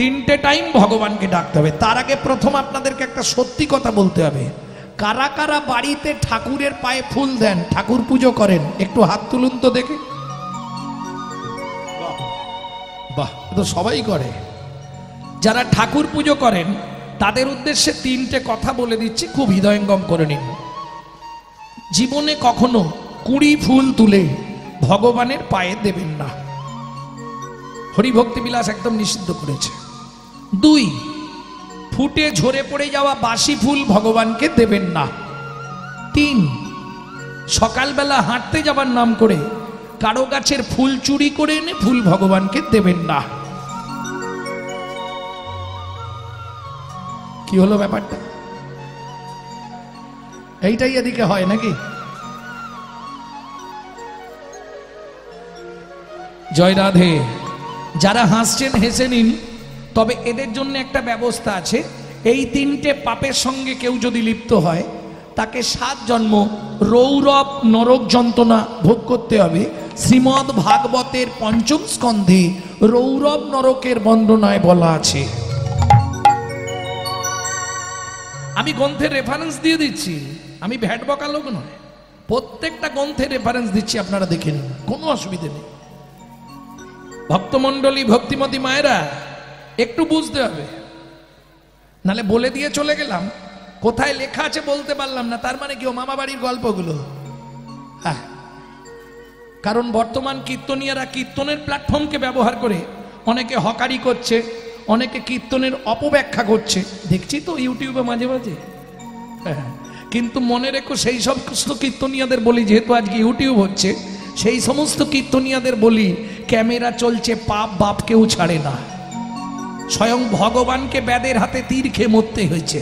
তিনটে টাইম ভগবানকে ডাকতে হবে। তার আগে প্রথম আপনাদেরকে একটা সত্যি কথা বলতে হবে, কারা কারা বাড়িতে ঠাকুরের পায়ে ফুল দেন, ঠাকুর পুজো করেন, একটু হাত তুলুন তো দেখে। বাহ, তো সবাই করে। যারা ঠাকুর পুজো করেন তাদের উদ্দেশ্যে তিনটে কথা বলে দিচ্ছি, খুব হৃদয়ঙ্গম করে নিন। জীবনে কখনো কুড়ি ফুল তুলে ভগবানের পায়ে দেবেন না, হরিভক্তি বিলাস একদম নিষিদ্ধ করেছে। 2, ফুটে ঝরে পড়ে যাওয়া বাসি ফুল ভগবানকে দেবেন না। 3, সকালবেলা হাঁটতে যাবার নাম করে কারো গাছের ফুল চুরি করে এনে ফুল ভগবানকে দেবেন না। কি হলো ব্যাপারটা? এইটাই এদিকে হয় নাকি? জয় রাধে। যারা হাসছেন হেসে নিন, তবে এদের জন্য একটা ব্যবস্থা আছে। এই তিনটে পাপের সঙ্গে কেউ যদি লিপ্ত হয় তাকে 7 জন্ম রৌরব নরক যন্ত্রণা ভোগ করতে হবে। শ্রীমদ্ ভাগবতের 5ম স্কন্ধে রৌরব নরকের বর্ণনায় বলা আছে। আমি গ্রন্থের রেফারেন্স দিয়ে দিচ্ছি, আমি ভ্যাট বকা লোক নয়, প্রত্যেকটা গ্রন্থের রেফারেন্স দিচ্ছি, আপনারা দেখে নিন, কোনো অসুবিধে নেই। ভক্তমণ্ডলী, ভক্তিমতী মায়েরা একটু বুঝতে হবে, নালে বলে দিয়ে চলে গেলাম, কোথায় লেখা আছে বলতে পারলাম না, তার মানে কি ও মামা বাড়ির গল্পগুলো। হ্যাঁ, কারণ বর্তমান কীর্তনীয়রা কীর্তনের প্ল্যাটফর্মকে ব্যবহার করে অনেকে হকারি করছে, অনেকে কীর্তনের অপব্যাখ্যা করছে, দেখছি তো ইউটিউবে মাঝে মাঝে। হ্যাঁ, কিন্তু মনে রেখো, সেই সমস্ত কীর্তনীয়দের বলি, যেহেতু আজকে ইউটিউব হচ্ছে, সেই সমস্ত কীর্তনীয়দের বলি, ক্যামেরা চলছে, পাপ বাপ কেউ ছাড়ে না। স্বয়ং ভগবানকে ব্যাদের হাতে তীর খেয়ে মরতে হয়েছে।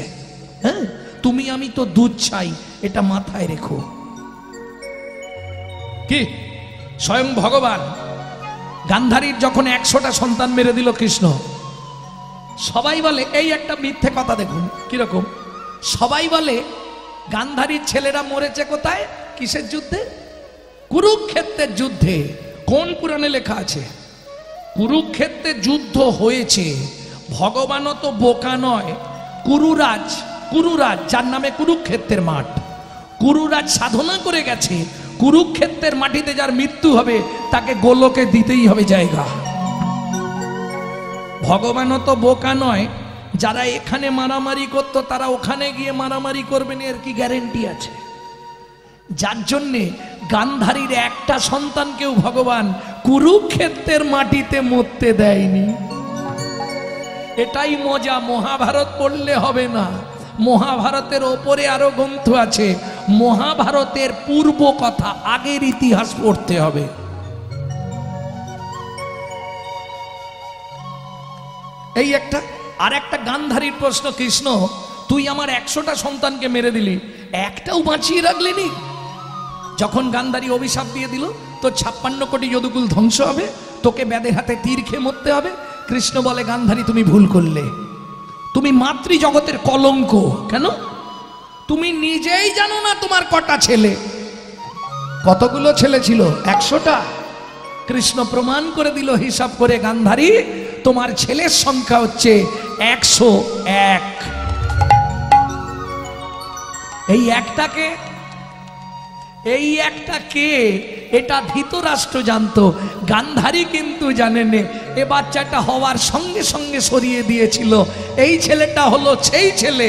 হ্যাঁ, তুমি আমি তো দুধ চাই, এটা মাথায় রেখো। কি স্বয়ং ভগবান গান্ধারীর যখন 100টা সন্তান মেরে দিল কৃষ্ণ, সবাই বলে, এই একটা মিথ্যে কথা দেখুন কিরকম, সবাই বলে গান্ধারীর ছেলেরা মরেছে কোথায়, কিসের যুদ্ধে? কুরুক্ষেত্রের যুদ্ধে। কোন পুরাণে লেখা আছে? কুরুক্ষেত্রের যুদ্ধ হয়েছে। ভগবানও তো বোকা নয়, কুরুরাজ যার নামে কুরুক্ষেত্রের মাঠ, কুরুরাজ সাধনা করে গেছে, কুরুক্ষেত্রের মাটিতে যার মৃত্যু হবে তাকে গোলকে দিতেই হবে জায়গা। ভগবানও তো বোকা নয়, যারা এখানে মারামারি করত তারা ওখানে গিয়ে মারামারি করবেন, এর কি গ্যারেন্টি আছে? যার জন্যে গান্ধারীর একটা সন্তানকেও ভগবান কুরুক্ষেত্রের মাটিতে মরতে দেয়নি। এটাই মজা। মহাভারত পড়লে হবে না, মহাভারতের ওপরে আরো গ্রন্থ আছে, মহাভারতের পূর্ব কথা, আগের ইতিহাস পড়তে হবে। এই একটা। আর একটা গান্ধারীর প্রশ্ন, কৃষ্ণ তুই আমার 100টা সন্তানকে মেরে দিলি, একটাও বাঁচিয়ে রাখলিনি। যখন গান্ধারী অভিশাপ দিয়ে দিল, তো 56 কোটি যদুকুল ধ্বংস হবে, তোকে ব্যাদের হাতে তীর খেয়ে মরতে হবে। কৃষ্ণ বলে, গান্ধারী তুমি ভুল করলে, তুমি মাতৃ জগতের কলঙ্ক। কেন? তুমি নিজেই জানো না তোমার কটা ছেলে। কতগুলো ছেলে ছিল? 100টা। কৃষ্ণ প্রমাণ করে দিল হিসাব করে, গান্ধারী তোমার ছেলের সংখ্যা হচ্ছে 101। এই একটা কে এটা ধৃতরাষ্ট্র জানতো, গান্ধারী কিন্তু জানেন। এ বাচ্চাটা হওয়ার সঙ্গে সঙ্গে সরিয়ে দিয়েছিল। এই ছেলেটা হলো সেই ছেলে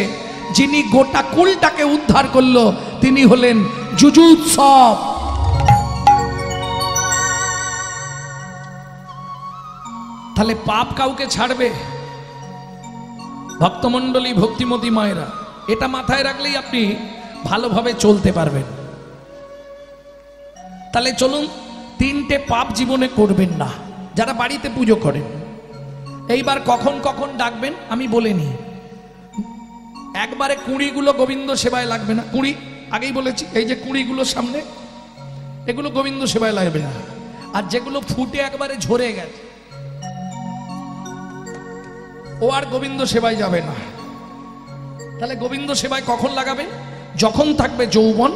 যিনি গোটা কুলটাকে উদ্ধার করলো, তিনি হলেন যুযুৎসব। তাহলে পাপ কাউকে ছাড়বে? ভক্তমণ্ডলী, ভক্তিমতী মায়েরা, এটা মাথায় রাখলেই আপনি ভালোভাবে চলতে পারবেন। তাহলে চলুন, 3টে পাপ জীবনে করবেন না যারা বাড়িতে পুজো করেন। এইবার কখন কখন ডাকবেন আমি বলে নিই। একবারে কুঁড়িগুলো গোবিন্দ সেবায় লাগবে না। কুঁড়ি আগেই বলেছি, এই যে কুঁড়িগুলো সামনে, এগুলো গোবিন্দ সেবায় লাগবে না। আর যেগুলো ফুটে একবারে ঝরে গেছে, ও আর গোবিন্দ সেবায় যাবে না। তাহলে গোবিন্দ সেবায় কখন লাগাবে? যখন থাকবে যৌবন,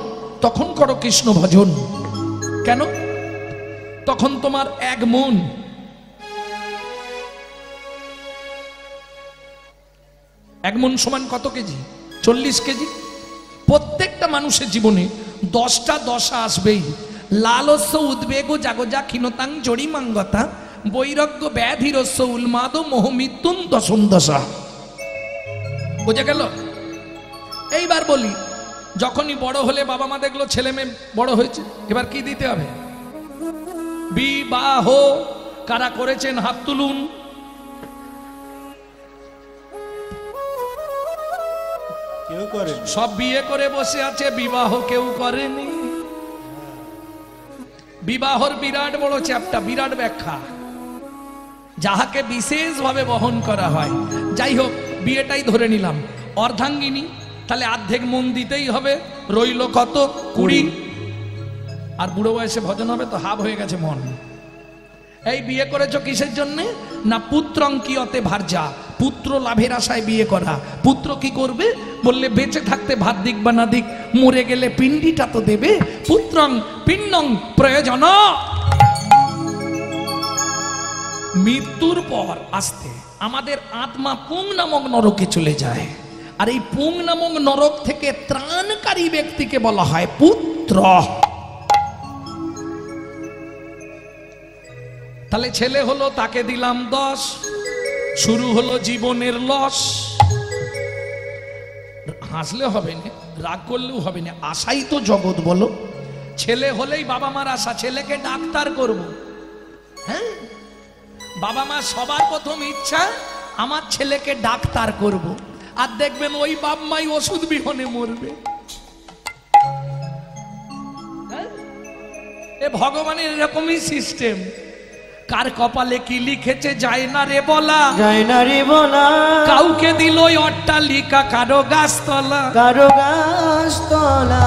তখন করো কৃষ্ণ ভজন। কেন? তখন তোমার এক মন। 1 মণ সমান কত কেজি? 40 কেজি। প্রত্যেকটা মানুষের জীবনে 10টা দশা আসবেই। লালস্য উদ্বেগ জাগজা ক্ষীণতাং জড়িমাঙ্গতা বৈরাগ্য ব্যাধিরস্য উন্মাদ মোহ মৃত্যুন দশম দশা। বুঝে গেল? এইবার বলি, যখনই বড় হলে বাবা মা দেখলো ছেলে মেয়ে বড় হয়েছে, এবার কি দিতে হবে? বিবাহ। কারা করেছেন হাত তুলুন। কেউ করে সব বিয়ে করে বসে আছে, বিবাহ কেউ করেনি। বিবাহর বিরাট বড় চ্যাপ্টার, বিরাট ব্যাখ্যা, যাহাকে বিশেষভাবে বহন করা হয়। যাই হোক, বিয়েটাই ধরে নিলাম। অর্ধাঙ্গিনী, তাহলে অর্ধেক মন দিতেই হবে, রইল কত? 20। আর বুড়ো বয়সে ভজন হবে তো হাব হয়ে গেছে মন। এই বিয়ে করেছো কিসের জন্য? না পুত্রঙ্কিয়তে ভার্যা, পুত্র লাভের আশায় বিয়ে করা। পুত্র কি করবে? বললে বেঁচে থাকতে ভাত দিক বা না দিক, মরে গেলে পিণ্ডিটা তো দেবে। পুত্রং পিণ্ডং প্রয়োজন। মৃত্যুর পর আসতে আমাদের আত্মা পুং নামক নরকে চলে যায়, আর এই পুং নামক নরক থেকে ত্রাণকারী ব্যক্তিকে বলা হয় পুত্র। তাহলে ছেলে হলো, তাকে দিলাম 10, শুরু হলো জীবনের লস। হাসলে হবে না, রাগ করলেও হবে না, আশাই তো জগৎ। বলো, ছেলে হলেই বাবা মার আশা, ছেলেকে ডাক্তার করব। হ্যাঁ, বাবা মা সবার প্রথম ইচ্ছা আমার ছেলেকে ডাক্তার করব। আর দেখবেন ওই বাপ মাই ওষুধ বিহনে মরবে। এ ভগবানের এরকমই সিস্টেম। কার কপালে কি লিখেছে যায় না রে বলা, যায় না রে বলা। কাউকে দিল অট্টালিকা, কারো গাছতলা, কারো গাছতলা।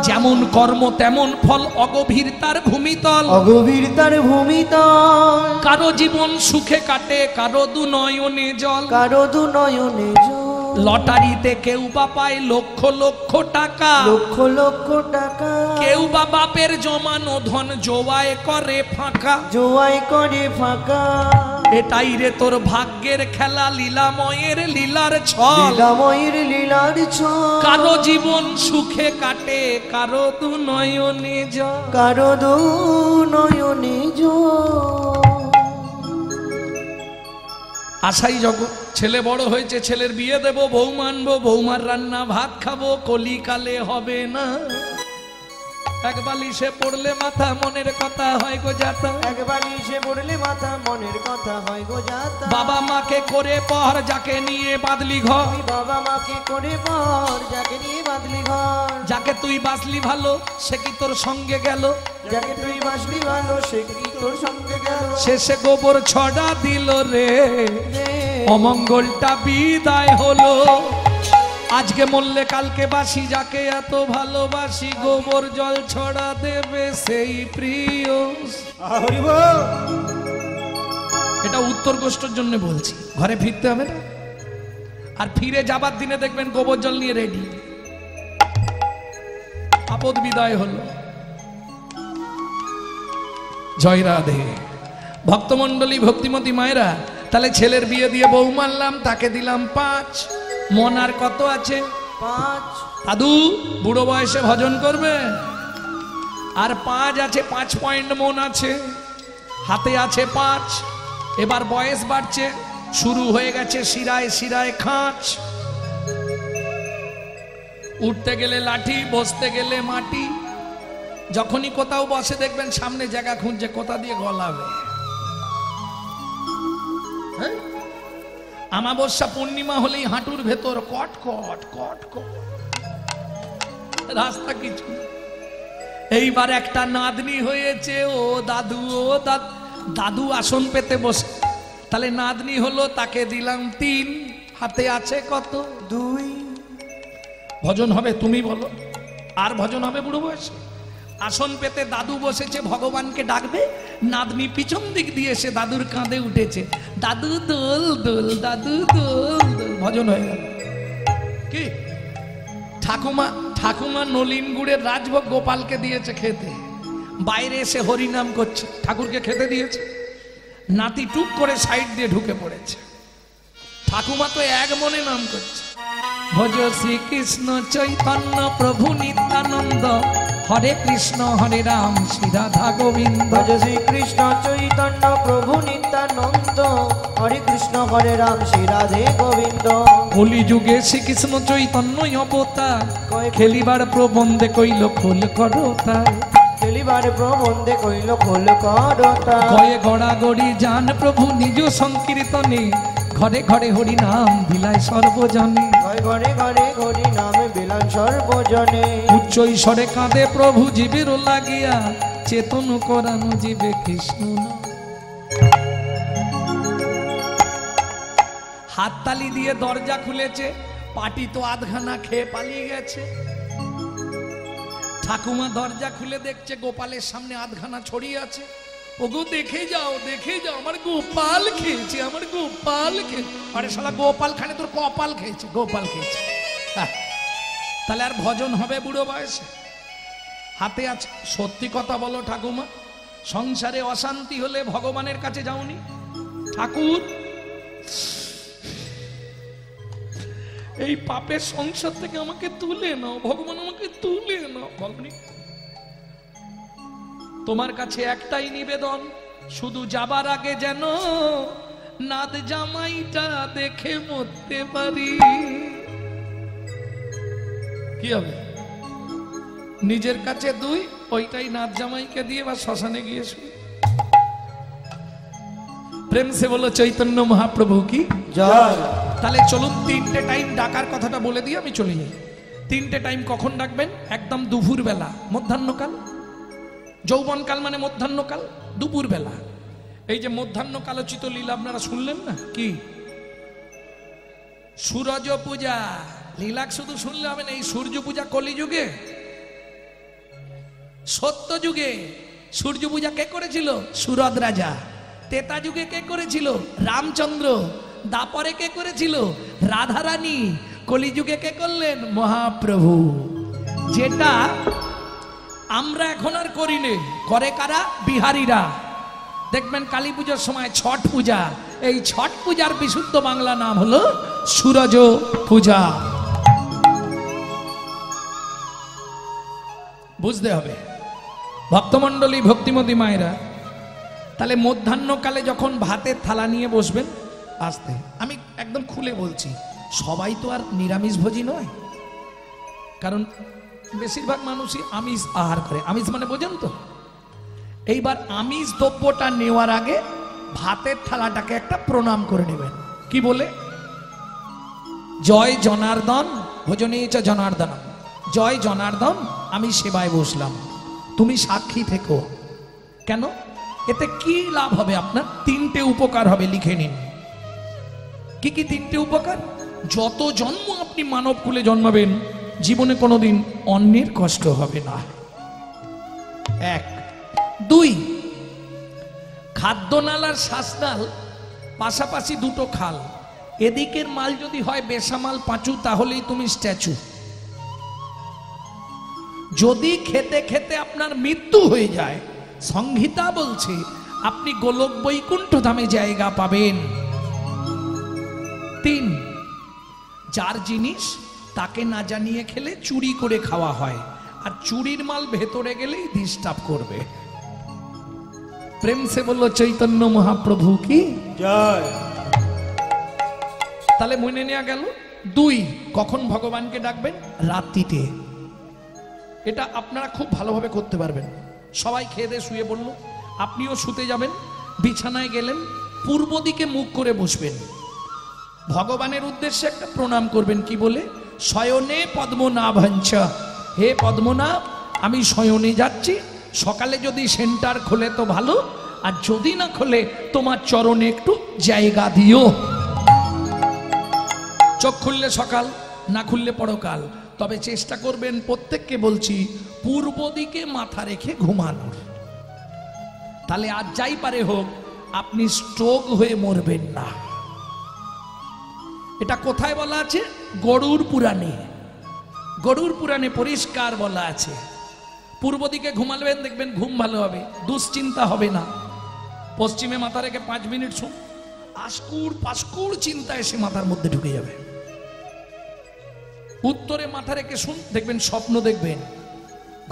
যেমন কর্ম তেমন ফল, অগভীর তার ভূমিতল, অগভীর তার ভূমিতল। কারো জীবন সুখে কাটে, কারো দু নয়নে জল, কারো দু নয়নে জল। লটারিতে কেউ বা পায় লক্ষ লক্ষ টাকা, লক্ষ লক্ষ টাকা। কেউ বা বাপের জমানো ধন জোয়ায় করে ফাঁকা, জোয়াই করে ফাঁকা। এটাই রে তোর ভাগ্যের খেলা, লীলাময়ের লীলার ছল। লীলাময়ের লীলার ছল। কারো জীবন সুখে কাটে, কারো দু নয়নে জল, কারো দু নয়নে জল। আশাই জগৎ। ছেলে বড় হয়েছে, ছেলের বিয়ে দেব, বউ মানবো, বৌমার রান্না ভাত খাবো, কলিকালে হবে না। এক বালিশে পড়লে মাথা, মনের কথা হয় গো যাতা। এক বালিশে পড়লে মাথা, মনের কথা হয় গো যাতা। বাবা মাকে করে পর, যাকে নিয়ে বাঁধলি ঘর, তুই বাবা মাকে করে পর, যাকে নিয়ে বাঁধলি ঘর। যাকে তুই বাঁচলি ভালো, সে কি তোর সঙ্গে গেল, যাকে তুই বাঁচলি ভালো, সে কি তোর সঙ্গে গেল। শেষে গোবর ছড়া দিল রে, অমঙ্গলটা বিদায় হলো। আজকে মরলে কালকে বাসি, যাকে এত ভালোবাসি, গোবর জল ছড়া দেবে সেই প্রিয়। এটা উত্তর গোষ্ঠীর জন্য বলছি, ঘরে ফিরতে হবে না। আর ফিরে যাবার দিনে দেখবেন গোবর জল নিয়ে রেডি। আপদ বিদায় হলো। জয় রাধে। ভক্তমন্ডলী, ভক্তিমতী মায়েরা, তাহলে ছেলের বিয়ে দিয়ে বউ মানলাম, তাকে দিলাম 5 মন। আর কত আছে? 5। দাদু বুড়ো বয়সে ভজন করবে। আর 5 আছে, 5 পয়েন্ট মন আছে, হাতে আছে 5। এবার বয়স বাড়ছে, শুরু হয়ে গেছে শিরায় শিরায় খাঁচ। উঠতে গেলে লাঠি, বসতে গেলে মাটি। যখনই কোথাও বসে দেখবেন সামনে জায়গা খুঁজছে, কোথা দিয়ে গলাবে। হ্যাঁ, আমাবস্যা পূর্ণিমা হলেই হাঁটুর ভেতর কট কট কট কট, রাস্তা কিছু। এইবার একটা নাতনি হয়েছে, ও দাদু, ও দাদু আসন পেতে বসে। তাহলে নাতনি হলো, তাকে দিলাম 3, হাতে আছে কত? 2। ভজন হবে? তুমি বলো। আর ভজন হবে বুড়ো বয়সে? আসন পেতে দাদু বসেছে, ভগবানকে ডাকবে। নাতনি পিছন দিক দিয়ে এসে দাদুর কাঁধে উঠেছে, দাদু দোল দোল, দাদু দোল দোল, ভজন হয়ে গেল। কি ঠাকুমা নলিন গুড়ের রাজভোগ গোপালকে দিয়েছে খেতে, বাইরে এসে হরিনাম করছে, ঠাকুরকে খেতে দিয়েছে। নাতি টুক করে সাইড দিয়ে ঢুকে পড়েছে। ঠাকুমা তো এক মনে নাম করছে, ভজ শ্রীকৃষ্ণ চৈতন্য প্রভু নিত্যানন্দ, হরে কৃষ্ণ হরে রাম শ্রী রাধা গোবিন্দ। ভজ শ্রীকৃষ্ণ চৈতন্য প্রভু নিত্যানন্দ, হরে কৃষ্ণ হরে রাম শ্রী রাধে গোবিন্দ। কলি যুগে শ্রীকৃষ্ণ চৈতন্য অবতার, খেলিবার প্রবন্ধে কইল খোল করতার। খেলিবার প্রবন্ধে কইল খোল করতার। গয়ে গড়াগড়ি যান প্রভু নিজ সংকীর্তনে, ঘরে ঘরে হরি নাম বিলায় সর্বজনে। ঘরে ঘরে হরি নামে বিলান সর্বজনে। উচ্চ ঈশ্বরে কাঁদে প্রভু জীবের লাগিয়া, চেতন করানো জীবে কৃষ্ণ নাম। হাততালি দিয়ে দরজা খুলেছে, পাটি তো আধখানা খেয়ে পালিয়ে গেছে। ঠাকুমা দরজা খুলে দেখছে গোপালের সামনে আধখানা ছড়িয়ে আছে। ওগো দেখে যাও আমার গোপাল খেয়েছে, আমার গোপাল খেয়েছে। আরে শালা গোপাল খানে তোর কপাল খেয়েছে, গোপাল খেয়েছে। তাহলে আর ভজন হবে বুড়ো বয়সে? হাতে আছে। সত্যি কথা বলো ঠাকুমা, সংসারে অশান্তি হলে ভগবানের কাছে যাওনি? ঠাকুর এই পাপের সংসার থেকে আমাকে তুলে নাও, ভগবান আমাকে তুলে নাও। ভগবান তোমার কাছে একটাই নিবেদন, শুধু যাবার আগে যেন নাদ জামাইটা দেখে মরতে পারি। কি হবে? নিজের কাছে দুই, ওইটাই নাদ জামাইকে দিয়ে বা শ্মশানে গিয়ে শুই। প্রেম সে বলো চৈতন্য মহাপ্রভু কি জয়। তাহলে চলুন তিনটে টাইম ডাকার কথাটা বলে দিয়ে আমি চলে যাই। তিনটে টাইম কখন ডাকবেন? একদম দুপুর বেলা, মধ্যাহ্নকাল। যৌবনকাল মানে মধ্যাহ্নকাল, দুপুর বেলা। এই যে মধ্যাহ্নকালোচিত লীলা আপনারা শুনলেন না? কি সূরজ পূজা লীলা শুধু শুনলে হবে না। এই সূর্য পূজা কলিযুগে, সত্য যুগে সূর্য পূজা কে করেছিল? সুরদ রাজা। তেতা যুগে কে করেছিল? রামচন্দ্র। দাপরে কে করেছিল? রাধারানী। কলিযুগে কে করলেন? মহাপ্রভু। যেটা আমরা এখন আর করি নে, করে কারা? বিহারীরা। দেখবেন কালী পুজোর সময় ছট পূজা, এই ছট পূজার বিশুদ্ধ বাংলা নাম হলো সূরজ পূজা। বুঝতে হবে ভক্তমণ্ডলী, ভক্তিমতী মায়েরা। তাহলে মধ্যাহ্নকালে যখন ভাতের থালা নিয়ে বসবেন, আসতে আমি একদম খুলে বলছি, সবাই তো আর নিরামিষ ভোজী নয়, কারণ বেশিরভাগ মানুষই আমিষ আহার করে। আমিষ মানে বোঝেন তো? এইবার আমিষ দ্রব্যটা নেওয়ার আগে ভাতের থালাটাকে একটা প্রণাম করে নেবেন। কি বলে? জয় জনার্দন ভোজনেচ জনার্দন, জয় জনার্দন, আমি সেবায় বসলাম, তুমি সাক্ষী থেকো। কেন? এতে কি লাভ হবে আপনার? তিনটে উপকার হবে, লিখে নিন। কি কি তিনটে উপকার? যত জন্ম আপনি মানব কুলে জন্মাবেন, জীবনে কোনোদিন অন্যের কষ্ট হবে না। এক। দুই, খাদ্যনাল আর শ্বাসনাল পাশাপাশি দুটো খাল। এদিকের মাল যদি হয় বেসামাল পাঁচু, তাহলেই তুমি স্ট্যাচু। যদি খেতে খেতে আপনার মৃত্যু হয়ে যায়, সংহিতা বলছে আপনি গোলক বৈকুণ্ঠ ধামে জায়গা পাবেন। তিন, যার জিনিস তাকে না জানিয়ে খেলে চুরি করে খাওয়া হয়, আর চুরির মাল ভেতরে গেলেই ডিস্টার্ব করবে। প্রেম সে বলল চৈতন্য মহাপ্রভু কি জয়। তাহলে মনে নেওয়া গেল। দুই, কখন ভগবানকে ডাকবেন? রাত্রিতে। এটা আপনারা খুব ভালোভাবে করতে পারবেন। সবাই খেয়ে দিয়ে শুয়ে পড়ল, আপনিও শুতে যাবেন, বিছানায় গেলেন, পূর্ব দিকে মুখ করে বসবেন, ভগবানের উদ্দেশ্যে একটা প্রণাম করবেন। কি বলে? শয়নে পদ্মনাভাঞ্চ, হে পদ্মনাভ আমি শয়নে যাচ্ছি, সকালে যদি সেন্টার খোলে তো ভালো, আর যদি না খোলে তোমার চরণে একটু জায়গা দিও। চোখ খুললে সকাল, না খুললে পরকাল। তবে চেষ্টা করবেন, প্রত্যেককে বলছি, পূর্ব দিকে মাথা রেখে ঘুমানোর। তাহলে আজ যাই পারে হোক আপনি স্ট্রোক হয়ে মরবেন না। এটা কোথায় বলা আছে? গরুড় পুরাণে। গরুড় পুরাণে পরিষ্কার বলা আছে, পূর্ব দিকে ঘুমাবেন, দেখবেন ঘুম ভালো হবে, দুশ্চিন্তা হবে না। পশ্চিমে মাথা রেখে 5 মিনিট শুন, আস্কুর পাস্কুর চিন্তা এসে মাথার মধ্যে ঢুকে যাবে। উত্তরে মাথা রেখে শুন, দেখবেন স্বপ্ন দেখবেন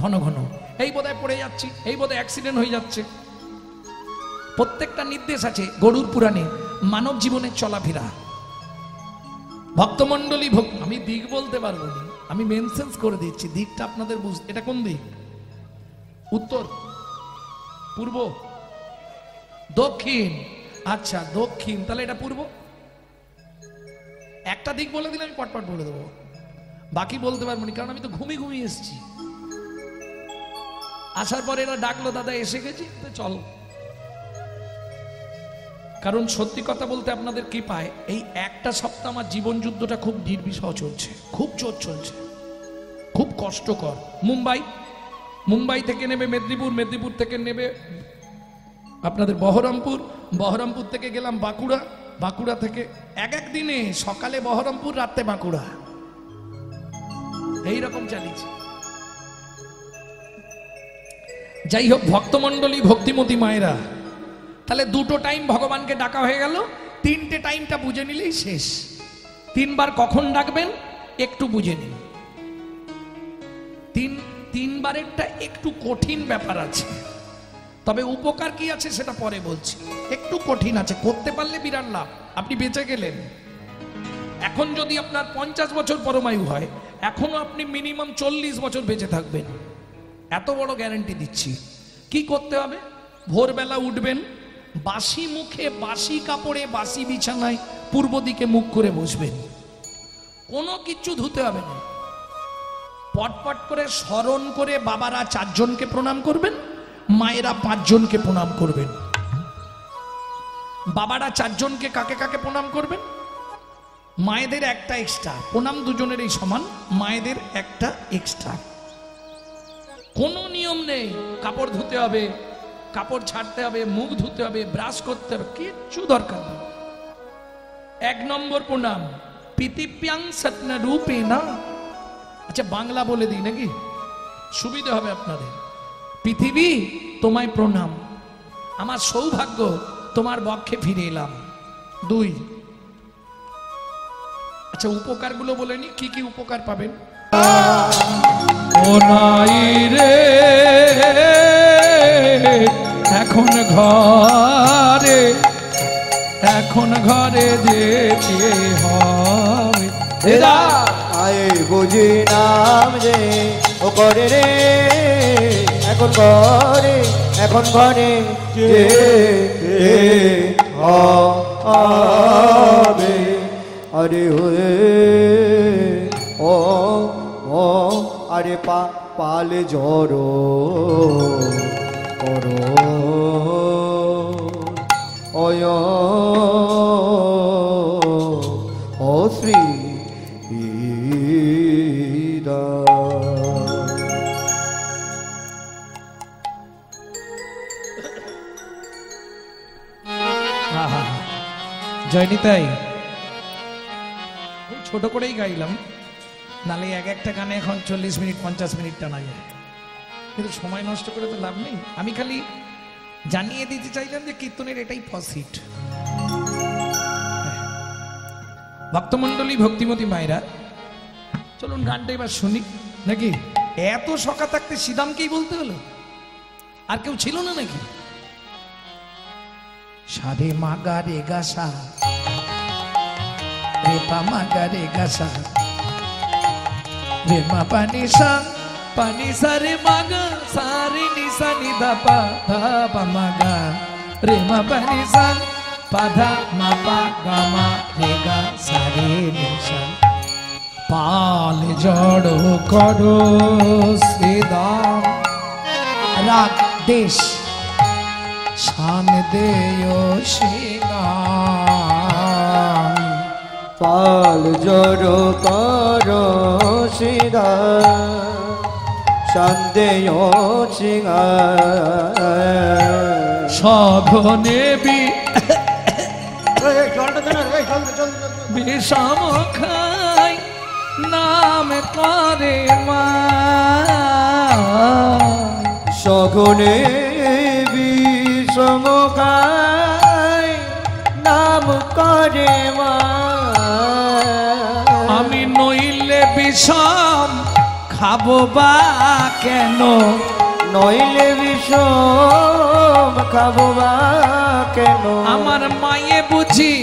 ঘন ঘন, এই বোধহয় পড়ে যাচ্ছি, এই বোধহয় অ্যাক্সিডেন্ট হয়ে যাচ্ছে। প্রত্যেকটা নির্দেশ আছে গরুর পুরাণে মানব জীবনের চলাফেরা। ভক্তমণ্ডলী আমি দিক বলতে পারবো না, আমি মেনশনস করে দিচ্ছি, দিকটা আপনাদের বুঝতে। এটা কোন দিক? উত্তর, পূর্ব, দক্ষিণ। আচ্ছা দক্ষিণ, তাহলে এটা পূর্ব। একটা দিক বলে দিলে আমি পটপট বলে দেবো, বাকি বলতে পারবো না, কারণ আমি তো ঘুমিয়ে এসেছি। আসার পরে এরা ডাকলো, দাদা এসে গেছি, চল। কারণ সত্যি কথা বলতে আপনাদের কি পায়, এই একটা সপ্তাহ আমার জীবন যুদ্ধটা খুব নির্বিষহ চলছে, খুব জোর চলছে, খুব কষ্টকর। মুম্বাই থেকে নেবে মেদিনীপুর, মেদিনীপুর থেকে নেবে আপনাদের বহরমপুর, বহরমপুর থেকে গেলাম বাঁকুড়া, বাঁকুড়া থেকে এক দিনে সকালে বহরমপুর, রাতে বাঁকুড়া, এইরকম চালিয়েছে। যাই হোক ভক্তমণ্ডলী, ভক্তিমতী মায়েরা, তাহলে দুটো টাইম ভগবানকে ডাকা হয়ে গেল, তিনটে টাইমটা বুঝে নিলেই শেষ। তিনবার কখন ডাকবেন একটু বুঝে নিন। তিনবারেরটা একটু কঠিন ব্যাপার আছে, তবে উপকার কি আছে সেটা পরে বলছি। একটু কঠিন আছে, করতে পারলে বিরাট লাভ, আপনি বেঁচে গেলেন। এখন যদি আপনার 50 বছর পরমায়ু হয়, এখনো আপনি মিনিমাম 40 বছর বেঁচে থাকবেন, এত বড় গ্যারান্টি দিচ্ছি। কি করতে হবে? ভোরবেলা উঠবেন, বাসি মুখে, বাসি কাপড়ে, বাসি বিছানায় পূর্ব দিকে মুখ করে বসবেন, কোনো কিচ্ছু ধুতে হবে না। পটপট করে স্মরণ করে বাবারা 4 জনকে প্রণাম করবেন, মায়েরা 5 জনকে প্রণাম করবেন। বাবারা 4 জনকে কাকে কাকে প্রণাম করবেন? মায়েদের একটা এক্সট্রা প্রণাম, দুজনের এই সমান, মায়েদের একটা এক্সট্রা। কোনো নিয়ম নেই কাপড় ধুতে হবে, কাপড় ছাড়তে হবে, মুখ ধুতে হবে, ব্রাশ করতে হবে, কিচ্ছু দরকার নেই। 1 নম্বর প্রণাম, পৃথিব্যাং সত্য রূপে না। আচ্ছা বাংলা বলে দিই নাকি, সুবিধা হবে আপনাদের। পৃথিবী তোমায় প্রণাম, আমার সৌভাগ্য তোমার বক্ষে ফিরে এলাম। 2, আচ্ছা উপকারগুলো বলে নি, কি কি উপকার পাবেন। ও নাই রে এখন ঘরে, এখন ঘরে যেতে হবে। আয়ে বুঝি নাম যে ও করে রে, এখন ঘরে, এখন ঘরে যেতে হবে। আরে হয়ে ও ও আরে পালে জড়ো করো অয় ও শ্রী জয়নিতাই ছোট করেই গাইলাম, নালে একটা গানে এখন 40 মিনিট 50 মিনিট টানা যায়, কিন্তু সময় নষ্ট করে তো লাভ নেই। আমি খালি জানিয়ে দিতে চাইলাম যে কীর্তনের এটাই ফসিট। ভক্তমণ্ডলী, ভক্তিমতী মায়েরা, চলুন গানটা এবার শুনি নাকি। এত সকা থাকতে সিদামকেই বলতে হলো, আর কেউ ছিল না নাকি? সারে মাগা রে গাসা, রে পা মাগা রে গাসা, রে মা পানি সা, পানি সা রে মাগা, সারে নিসা নিধা পা ধা পা মাগা, রে মা পানি সা, পা ধা মা পা গা মা রে গা সারে নিসা। পাল জড়ো করো শ্রীদাম, রাগ দেশ শান দেয় সিংহাম। পাল জড়ো করো সিধা সন্দেহ সিংহাম। সঘনে বিষম খাই নাম করে মা, সঘনে বিষম খাই নাম রে মা আমি নইলে বিষম খাবো বা কেন, নইলে বিষম খাবো বা কেন, আমার মায়ে বুঝি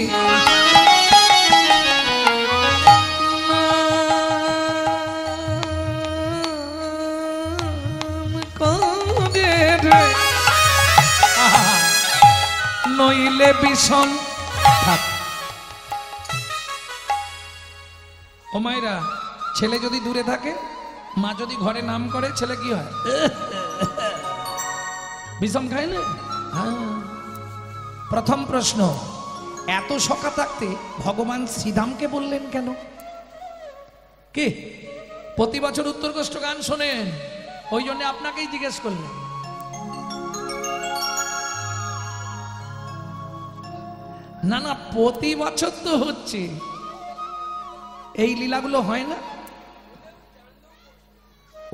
নইলে বিষম থাক। ও মায়েরা, ছেলে যদি দূরে থাকে, মা যদি ঘরে নাম করে, ছেলে কি হয়? বিষম খায় না? হ্যাঁ। প্রথম প্রশ্ন, এত সকা থাকতে ভগবান শ্রীধামকে বললেন কেন? কি প্রতি বছর উত্তরকষ্ট গান শোনেন, ওই জন্য আপনাকেই জিজ্ঞেস করলেন। না না, প্রতি বছর তো হচ্ছে, এই লীলাগুলো হয় না?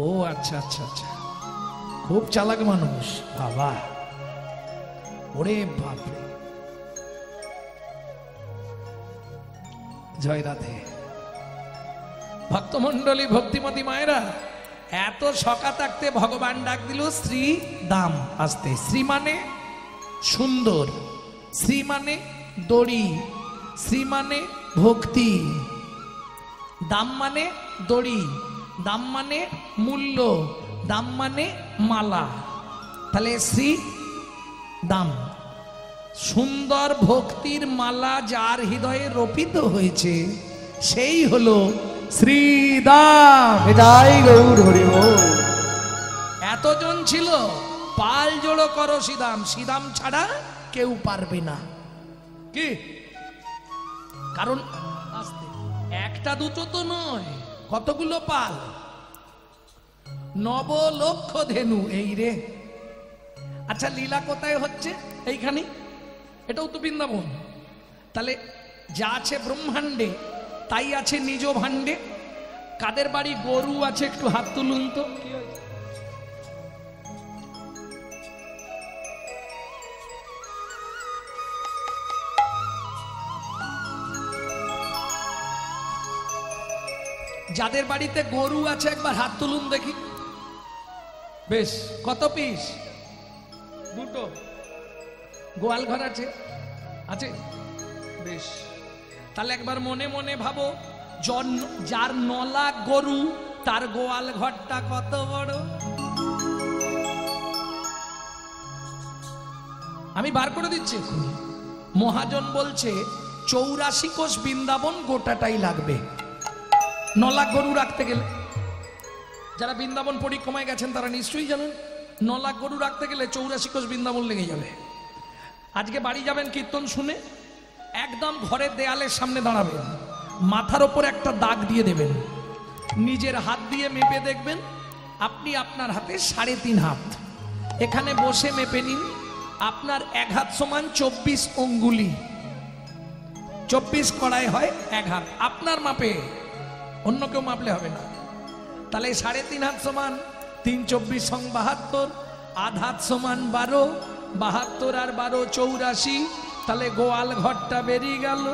ও আচ্ছা আচ্ছা আচ্ছা, খুব চালাক মানুষ বাবা, ওরে বাপরে। জয় রাধে। ভক্তমন্ডলী, ভক্তিমতী মায়েরা, এত সকা থাকতে ভগবান ডাক দিল শ্রী দাম। আসতে, শ্রী মানে সুন্দর, শ্রী মানে দড়ি, শ্রী মানে ভক্তি, দাম মানে দড়ি, দাম মানে মূল্য, দাম মানে মালা। তাহলে শ্রী দাম, সুন্দর ভক্তির মালা যার হৃদয়ে রোপিত হয়েছে, সেই হলো শ্রীদাম। হৃদয় গৌর হরি বল। এতজন ছিল, পাল জোড়ো করো শ্রীদাম, শ্রীদাম ছাড়া কেউ পারবে না। কি কারণ? একটা দুটো তো নয়, কতগুলো পাল, 9 লক্ষ ধেনু। এই রে, আচ্ছা লীলা কোথায় হচ্ছে? এইখানে, এটাও তো বৃন্দাবন। তাহলে যা আছে ব্রহ্মাণ্ডে তাই আছে নিজ ভাণ্ডে। কাদের বাড়ি গরু আছে একটু হাত তুলুন তো। যাদের বাড়িতে গরু আছে একবার হাত তুলুন দেখি। বেশ, কত পিস? 2টো। গোয়াল ঘর আছে? আছে, বেশ। তাহলে একবার মনে মনে ভাবো, যার 9 লাখ গরু, তার গোয়াল ঘরটা কত বড়। আমি বার করে দিচ্ছি। মহাজন বলছে 84 কোষ বৃন্দাবন গোটাটাই লাগবে 9 লাখ গরু রাখতে গেলে। যারা বৃন্দাবন পরিক্রমায় গেছেন তারা নিশ্চয়ই জানেন, 9 লাখ গরু রাখতে গেলে 84 কোষ বৃন্দাবন লেগে যাবে। আজকে বাড়ি যাবেন কীর্তন শুনে, একদম ঘরের দেয়ালের সামনে দাঁড়াবেন, মাথার ওপর একটা দাগ দিয়ে দেবেন, নিজের হাত দিয়ে মেপে দেখবেন আপনি আপনার হাতে 3.5 হাত। এখানে বসে মেপে নিন, আপনার 1 হাত সমান 24 অঙ্গুলি। 24 কড়াই হয় 1 হাত, আপনার মাপে, অন্য কেউ মাপলে হবে না। তাহলে 3.5 হাত সমান 3 24 সং 72, আধ হাত সমান 12, 72 আর 12 84। তাহলে গোয়াল ঘরটা বেরিয়ে গেল।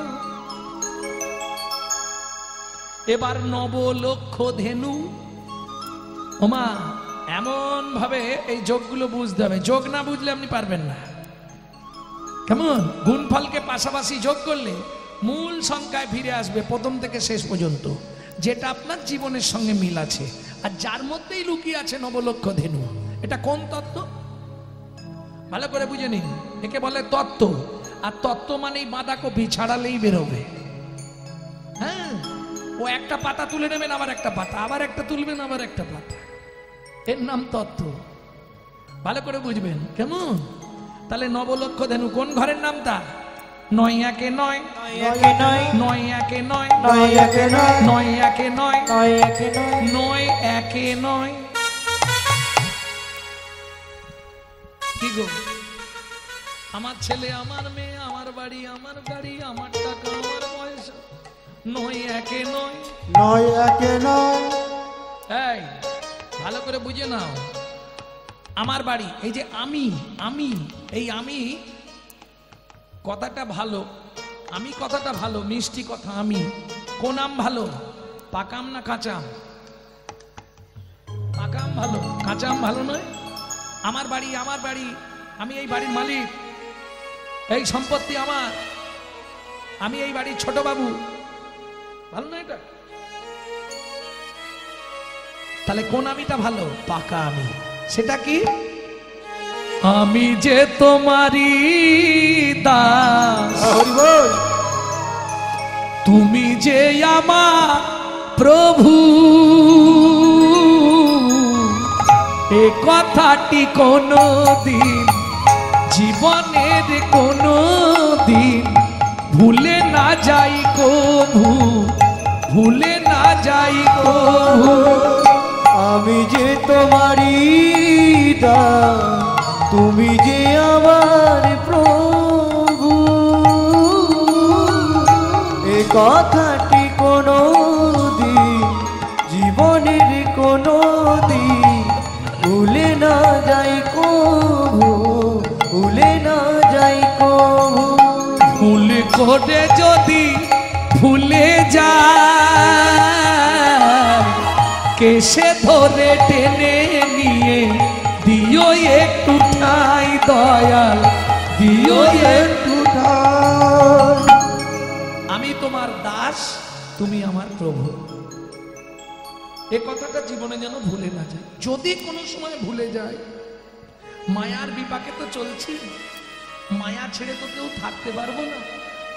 এবার 9 লক্ষ ধেনু। ওমা, এমন ভাবে এই যোগগুলো বুঝতে হবে, যোগ না বুঝলে আপনি পারবেন না। কেমন? গুণফলকে পাশাপাশি যোগ করলে মূল সংখ্যায় ফিরে আসবে, প্রথম থেকে শেষ পর্যন্ত, যেটা আপনার জীবনের সঙ্গে মিল আছে, আর যার মধ্যেই লুকিয়ে আছে 9 লক্ষ ধেনু। এটা কোন তত্ত্ব? ভালো করে বুঝে নিন, একে বলে তত্ত্ব। আর তত্ত্ব মানেই বাঁধাকপি ছাড়ালেই বেরোবে। হ্যাঁ, ও একটা পাতা তুলে নেবেন, আবার একটা পাতা, আবার একটা তুলবেন, আবার একটা পাতা, এর নাম তত্ত্ব। ভালো করে বুঝবেন, কেমন? তাহলে 9 লক্ষ ধেনু কোন ঘরের নামটা? 9 একে 9, 9 একে 9, 9 একে 9, 9 একে 9, 9 একে 9, 9 একে 9। কি গো, আমার ছেলে, আমার মেয়ে, আমার বাড়ি, আমার গাড়ি, আমার টাকা, আমার পয়সা, 9 একে 9, 9 একে 9। এই ভালো করে বুঝে নাও, আমার বাড়ি, এই যে আমি, এই আমি কথাটা ভালো, আমি কথাটা ভালো, মিষ্টি কথা। আমি কোন আম ভালো, পাকা আম না কাঁচা আম? পাকা আম ভালো, কাঁচা আম ভালো নয়। আমার বাড়ি, আমি এই বাড়ির মালিক, এই সম্পত্তি আমার, আমি এই বাড়ির ছোট বাবু, ভালো না এটা? তাহলে কোন আমিটা ভালো? পাকা আমি। সেটা কি? আমি যে তোমারই দাস, তুমি যে আমার প্রভু, এ কথাটি কোনো দিন জীবনের কোনো দিন ভুলে না যাই কভু, ভুলে না যাই কভু। আমি যে তোমারই দাস, তুমি যে আমার প্রভু, এ কথাটি কোনো দিন জীবনের কোনো দিন ভুলে না যাই কভু, ভুলে না যাই কভু। ভুল করে যদি ভুলে যায়, কেসে ধরে টেনে নিয়ে দিও একটু ঠাই দয়াল, দিও একটু ঠাই। আমি তোমার দাস, তুমি আমার প্রভু, এ কথাটা জীবনে যেন ভুলে না যায়। যদি কোনো সময় ভুলে যায়, মায়ার বিপাকে তো চলছি, মায়া ছেড়ে তো কেউ থাকতে পারবো না।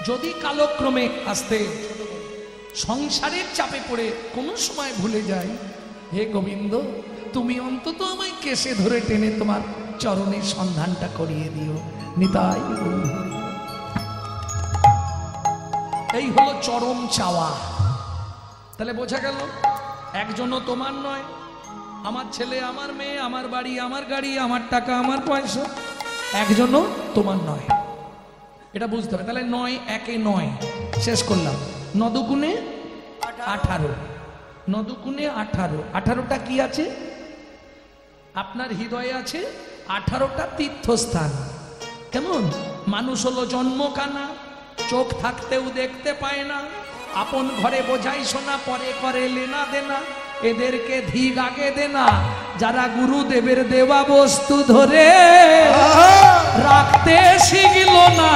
যদি কালক্রমে আসতে সংসারের চাপে পড়ে কোনো সময় ভুলে যাই, হে গোবিন্দ, তুমি অন্তত আমায় কেসে ধরে টেনে তোমার চরণের সন্ধানটা করিয়ে দিও। নিতাই গৌর। এই হলো চরম চাওয়া। তাহলে বোঝা গেল, একজনও তোমার নয়, আমার ছেলে, আমার মেয়ে, আমার বাড়ি, আমার গাড়ি, আমার টাকা, আমার পয়সা, একজনও তোমার নয়, এটা বুঝতে হবে। তাহলে 9 একে 9 শেষ করলাম। 9 দুগুণে 18, 9 দুগুণে 18, 18টা কি আছে? আপনার হৃদয়ে আছে 18টা তীর্থস্থান। কেমন? মানুষ হলো জন্ম কানা, চোখ থাকতেও দেখতে পায় না, আপন ঘরে বোঝাই শোনা, পরে করে লেনা দেনা, এদেরকে ধিক আগে দেনা, যারা গুরুদেবের দেওয়া বস্তু ধরে রাখতে শিখল না,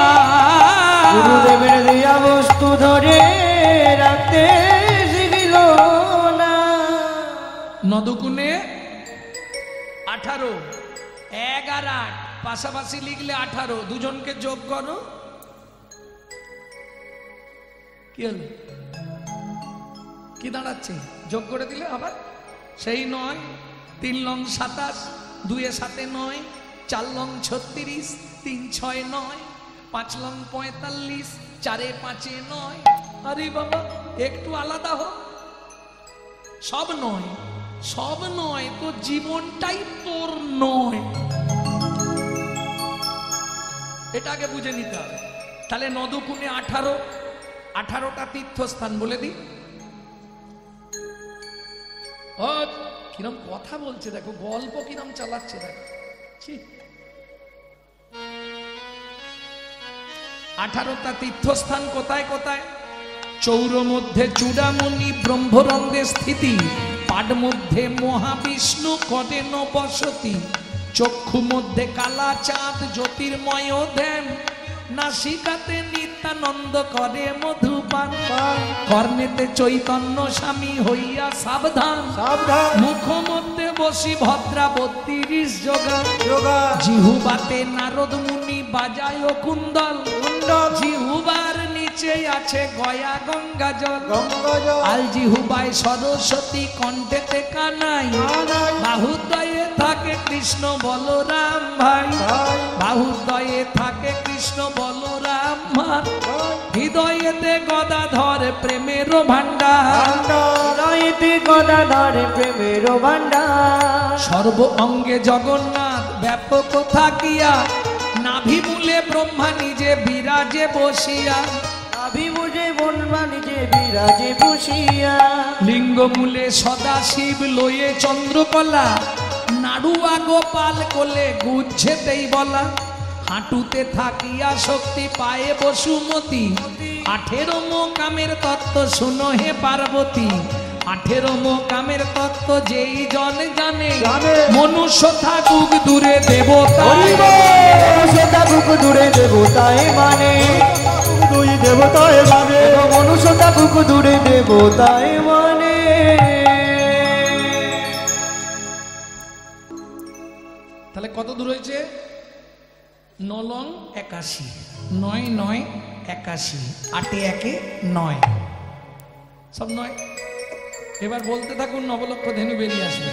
গুরুদেবের দেওয়া বস্তু ধরে রাখতে শিখল না। 9 দুগুণে 18, 1 আর 8 পাশাপাশি লিখলে 18, দুজনকে যোগ করো, কি হলো? কি দাঁড়াচ্ছে? যোগ করে দিলে আবার সেই 9, 3 লং 27, 2 এ 7 9, 4 লং 36, 3 6 9, 5 লং 45, 4 এ 5 এ 9। আরে বাবা, একটু আলাদা হোক। সব নয়, সব নয় তো জীবনটাই তোর নয়, এটাকে বুঝে নিতে হবে। তাহলে 9 দুগুণে 18, 18টা তীর্থস্থান বলে দিই। ও কিরম কথা বলছে দেখো, গল্প কিরম চালাচ্ছে দেখো। 18টা তীর্থস্থান কোথায় কোথায়? চৌর মধ্যে চূড়ামণি ব্রহ্মরন্ধ্রে স্থিতি, পাড মধ্যে মহাবিষ্ণু করেন বসতি, চক্ষু মধ্যে কালা চাঁদ জ্যোতির্ময় ধ্যান, নাসিকাতে নিত্যানন্দ করে মধুপান, কর্ণেতে চৈতন্য স্বামী হইয়া সাবধান, মুখ মধ্যে বসি ভদ্রা 32 যোগা, জিহুবাতে নারদ মুনি বাজায় কুন্দল, জিহুবার নিচে আছে গয়া গঙ্গা জল, আল জিহুবায় সরস্বতী, কণ্ঠেতে কানাই, বাহুদ্বয়ে থাকে কৃষ্ণ বলরাম ভাই, বাহুদ্বয়ে থাকে কৃষ্ণ বলরাম ভাই, হৃদয়েতে গদাধর প্রেমের ভান্ডার, হৃদয়েতে গদাধর প্রেমের ভান্ডার, সর্ব অঙ্গে জগন্নাথ ব্যাপক থাকিয়া, নাভি মূলে ব্রহ্মা নিজে বিরাজে বসিয়া, নাভি মূলে ব্রহ্মা নিজে বিরাজে বসিয়া, লিঙ্গ মূলে সদা শিব লয়ে চন্দ্রকলা, নাড়ুয়া গোপাল কোলে গুচ্ছেতেই বলা, হাঁটুতে থাকিয়া শক্তি পায়ে বসুমতি 18 মোকামের তত্ত্ব শুনো হে পার্বতী 18 মোকামের তত্ত্ব যেই জন জানে মনুষ্য থাকুক দূরে দেবতা মনুষ্য থাকুক দূরে দেবতায় মানে দুই দেবতায় মানে মনুষ্য থাকুক দূরে দেবতায় মানে তাহলে কত দূর হয়েছে 9 লং 81 9 9 81 8 1 9 সব 9 এবার বলতে থাকুন নবলক্ষ ধেনু বেরিয়ে আসবে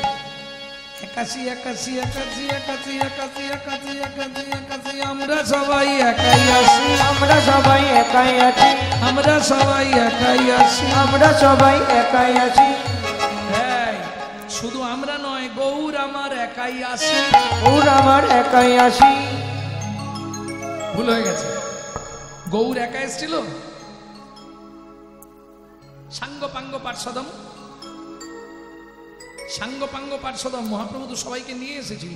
81 81 81 81 81 81 81 আমরা সবাই একাই আসি আমরা সবাই একাই আছি আমরা সবাই একাই আসি আমরা সবাই একাই আছি এই, শুধু আমরা নয় গৌর আমার একাই আসি ওর আমার একাই আছি ভুল হয়ে গেছে গৌর একা এসেছিল সাঙ্গ পাঙ্গ পার্শ্বদম সাঙ্গ পাঙ্গ পার্শ্বদম মহাপ্রভু তো সবাইকে নিয়ে এসেছিল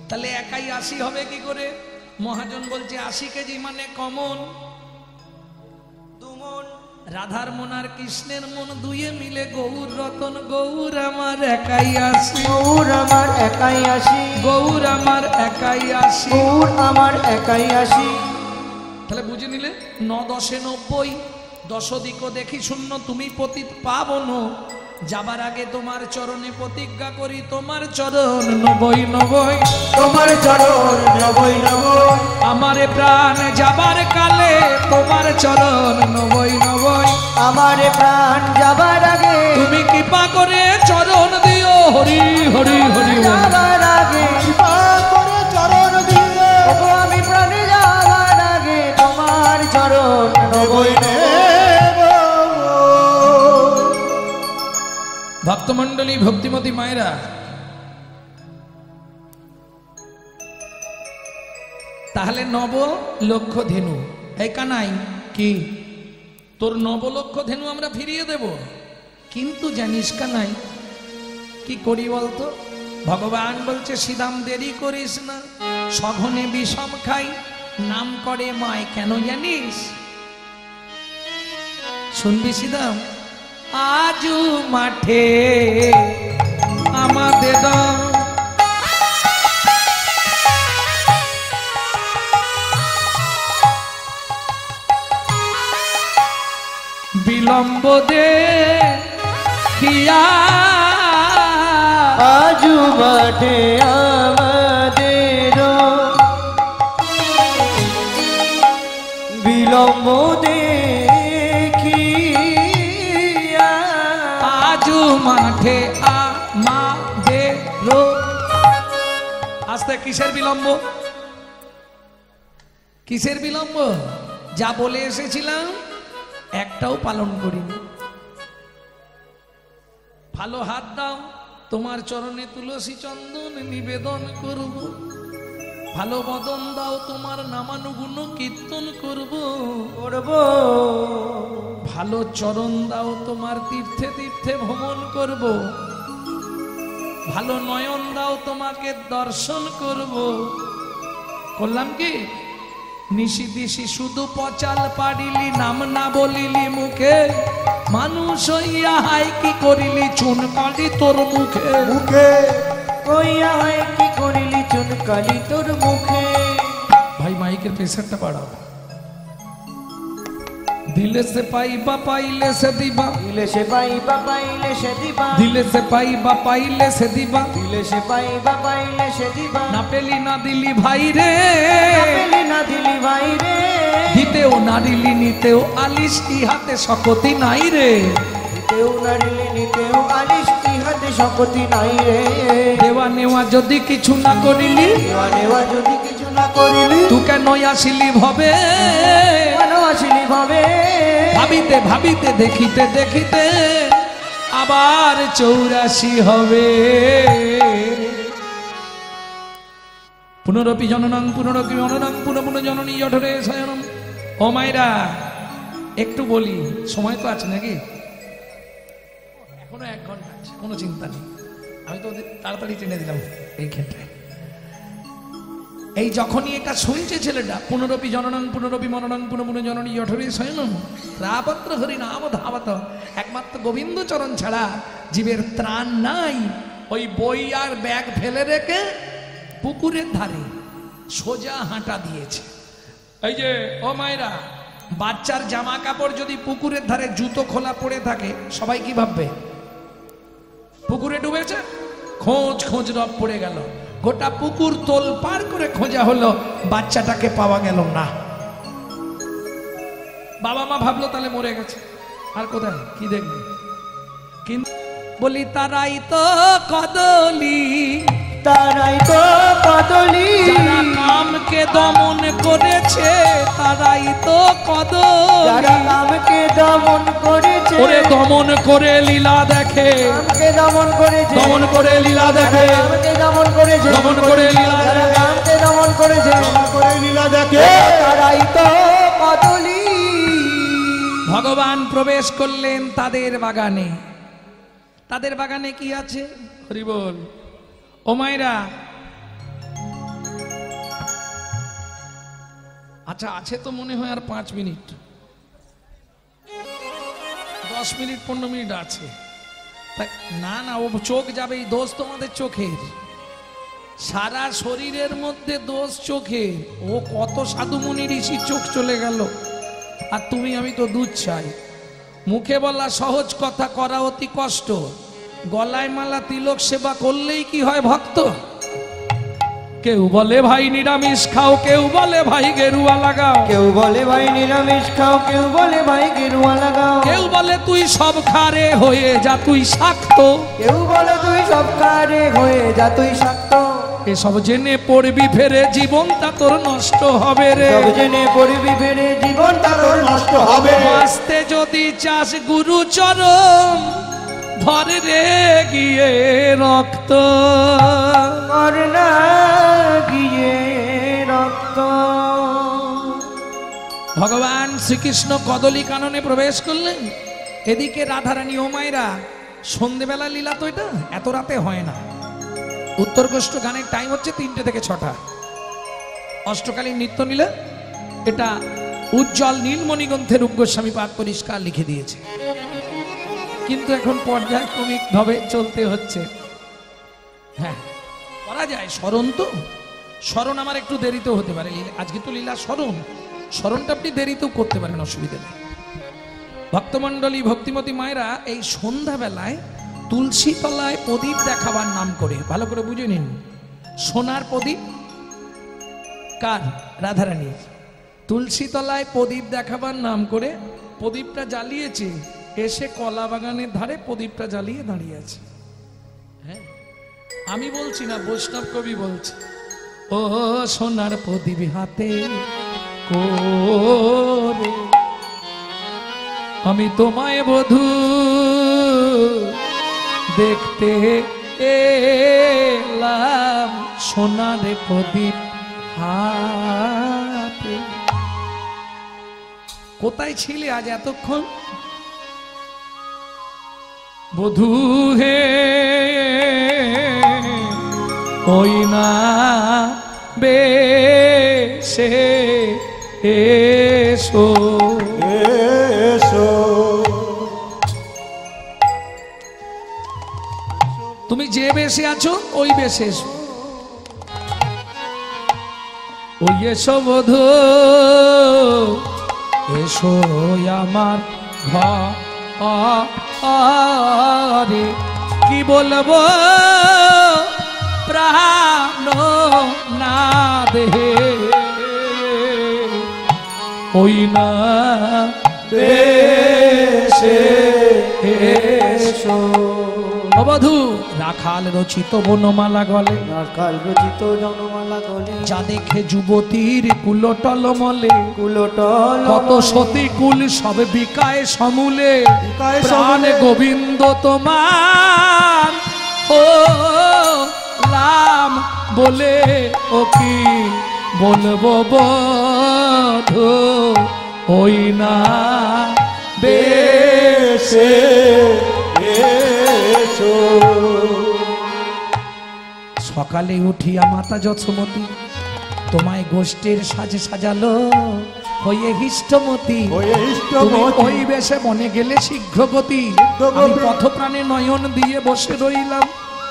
তাহলে একাই 80 হবে কি করে মহাজন বলছে 80 কেজি মানে কমন দুমন রাধার মন আর কৃষ্ণের মন দুয়ে মিলে গৌর রতন গৌর আমার একাই 80 ওর আমার একাই আছি গৌর আমার একাই 80 ওর আমার একাই আছি তাহলে বুঝে নিলে 9 10 90 10 দিক দেখি শূন্য তুমি পতিত পাবন যাবার আগে তোমার চরণে প্রতিজ্ঞা করি তোমার চরণ 90 90 তোমার চরণ নবই নবই আমারে প্রাণ যাবার কালে তোমার চরণ 90 90 আমার প্রাণ যাবার আগে তুমি কৃপা করে চরণ দিও হরি হরি হরি বল। যাবার আগে কৃপা করে চরণ দিয়ে ওগো আমি প্রাণে যাবার আগে তোমার চরণ নবই নেব। ভক্তমণ্ডলী ভক্তিমতী মায়েরা তাহলে 9 লক্ষ ধেনু এই কানাই কি তোর 9 লক্ষ ধেনু আমরা ফিরিয়ে দেব কিন্তু জানিস কানাই কি করি বলতো ভগবান বলছে সিদাম দেরি করিস না সঘনে বিষম খাই নাম করে মায় কেন জানিস শুনবি সিদাম আজু মাঠে আমাদের বিলম্ব দে কিয়া আজু মাঠে আমাদের বিলম্ব দেখিয়া আজু মাঠে আমাদের আস্তে কিসের বিলম্ব কিসের বিলম্ব যা বলে এসেছিলাম একটাও পালন করিনি ভালো হাত দাও তোমার চরণে তুলসী চন্দন নিবেদন করব ভালো বদন দাও তোমার নামানুগুণ কীর্তন করব করব ভালো চরণ দাও তোমার তীর্থে তীর্থে ভ্রমণ করব ভালো নয়ন দাও তোমাকে দর্শন করব করলাম কি নিশি দিশি শুধু পচাল পারিলি নাম না বলিলি মুখে মানুষ হইয়া হাই কি করিলি চুন কালি তোর মুখে মুখে কইয়া হয় কি করিলি চুন কালি তোর মুখে ভাই মাইকের প্রেসারটা বাড়াও দিলে সে পাইবা পাইলে সে দিবা দিলে সে পাইবা পাইলে সে দিবা দিলে সে পাইবা পাইলে সে দিবা দিলে সে পাইবা পাইলে সে দিবা না পেলি না দিলি ভাই রে না পেলি না দিলি ভাই রে দিতেও না দিলি নিতেও আলিস ইহাতে শকতি নাই রে নিতেও নারিলে নিতেও আলিস ইহাতে শপথি নাই রে দেওয়া নেওয়া যদি কিছু না করিলি দেওয়া নেওয়া যদি কিছু না করিলি তু কেন আসিলি ভবে কেন আসিলি ভাবে ভাবিতে ভাবিতে দেখিতে দেখিতে আবার 84 হবে পুনরপি জননং পুনরপি জননং পুনঃ পুনঃ জননী জঠরে শয়নম ও মাইরা একটু বলি সময় তো আছে নাকি এখনো 1 ঘন্টা আছে কোনো চিন্তা নেই আমি তো ওদের তাড়াতাড়ি টেনে দিলাম এই ক্ষেত্রে এই যখনই এটা শুনছে ছেলেটা, পুনরপি জননং পুনরপি মননং পুনঃ পুনঃ জননী জঠরে শয়নং রাপত্র হরি নাম ধাবত, একমাত্র গোবিন্দ চরণ ছাড়া জীবের ত্রাণ নাই। ওই বই আর ব্যাগ ফেলে রেখে পুকুরের ধারে সোজা হাঁটা দিয়েছে। এই যে ও মায়েরা, বাচ্চার জামা কাপড় যদি পুকুরের ধারে জুতো খোলা পড়ে থাকে, সবাই কি ভাববে? পুকুরে ডুবেছে, খোঁজ খোঁজ রব পড়ে গেল, গোটা পুকুর তোল পার করে খোঁজা হলো, বাচ্চাটাকে পাওয়া গেল না। বাবা মা ভাবলো তাহলে মরে গেছে, আর কোথায় কি দেখবে। কিন্তু বলি তারাই তো কদলি, তারাই তো কদলি, যারা কামকে দমন করেছে, তারাই তো কদলি, যারা কামকে দমন করেছে, ওরে দমন করে লীলা দেখে, কামকে দমন করেছে, দমন করে লীলা দেখে, কামকে দমন করেছে, দমন করে লীলা যারা দেখে। কামকে দমন করেছে, করে লীলা দেখে তারাই তো কদলি। ভগবান প্রবেশ করলেন তাদের বাগানে। তাদের বাগানে কি আছে? হরি বল। ও মায়েরা, আচ্ছা আছে তো মনে হয় আর 5 মিনিট, 10 মিনিট 15 মিনিট আছে। না না, ও চোখ যাবে, এই দোষ তোমাদের চোখের, সারা শরীরের মধ্যে দোষ চোখের। ও কত সাধু মুনি ঋষির চোখ চলে গেল, আর তুমি আমি তো দুধ চাই। মুখে বলা সহজ কথা, করা অতি কষ্ট। গলায় মালা তিলক সেবা করলেই কি হয় ভক্ত? কেউ বলে ভাই নিরামিষ খাও, কেউ বলে ভাই গেরুয়া লাগাও, কেউ বলে ভাই নিরামিষ খাও, কেউ বলে ভাই গেরুয়া লাগাও, কেউ বলে তুই সব খারে হয়ে যা তুই শাক্ত, কেউ বলে তুই সব কারে হয়ে যা তুই শাক্ত। এসব জেনে পড়বি ফেরে, জীবনটা তোর নষ্ট হবে রে। সব জেনে পড়বি ফেরে, জীবনটা তোর নষ্ট হবে। বাঁচতে যদি চাস গুরু চরণ, ধরে রে গিয়ে রক্ত, কর না গিয়ে রক্ত। ভগবান শ্রীকৃষ্ণ কদলী কাননে প্রবেশ করলেন। এদিকে রাধারানী ও মায়েরা, সন্ধেবেলা লীলা তো এটা এত রাতে হয় না। উত্তরকোষ্ঠ গানের টাইম হচ্ছে 3টে থেকে 6টা। অষ্টকালীন নৃত্য নিলে এটা উজ্জ্বল নীলমণি গ্রন্থে রূপ গোস্বামী পাক পরিষ্কার লিখে দিয়েছে, কিন্তু এখন পর্যায়ক্রমিক ভাবে চলতে হচ্ছে। হ্যাঁ করা যায়, স্মরণ তো, স্মরণ আমার একটু দেরিতেও হতে পারে। আজকে তো লীলা স্মরণ, স্মরণটা আপনি দেরিতেও করতে পারেন, অসুবিধা নেই। ভক্তমণ্ডলী ভক্তিমতী মায়েরা, এই সন্ধ্যাবেলায় তুলসী তলায় প্রদীপ দেখাবার নাম করে, ভালো করে বুঝে নিন, সোনার প্রদীপ কার? রাধারানী। তুলসী তলায় প্রদীপ দেখাবার নাম করে প্রদীপটা জ্বালিয়েছে, এসে কলা বাগানের ধারে প্রদীপটা জ্বালিয়ে দাঁড়িয়ে আছে। হ্যাঁ আমি বলছি না, বৈষ্ণব কবি বলছে, ও সোনার প্রদীপ হাতে করে আমি তোমায় বধূ দেখতে এলাম, সোনার প্রদীপ হাতে। কোথায় ছিলে আজ এতক্ষণ? বধূ হে ওই না বেশে এসো, এসো তুমি যে বেশে আছো ওই বেশে এসো। ওই এসো বধূ, এসো আমার ঘরে, কি বলবো প্রাণ না দেহে, ওই না বেশে এসো। বধূ রাখাল রচিত বনমালা গলে, রাখাল রচিত জনমালা গলে, যা দেখে যুবতীর কুলটল মলে, কুলটল কত সতী কুল সব বিকায় সমূলে, বিকায় প্রাণ সমূলে। গোবিন্দ তোমার ও রাম বলে, ও কি বলবো বধূ, ওই না বেশে এসো। সকালে উঠিয়া মাতা যশোমতী তোমায় গোষ্ঠীর সাজে সাজালো হয়ে হিষ্টমতি, হয়ে তুমি ইষ্টমতি। ওই বেশে মনে গেলে শীঘ্রগতি। শীঘ্রগতি। আমি পথপ্রাণে নয়ন দিয়ে বসে রইলাম,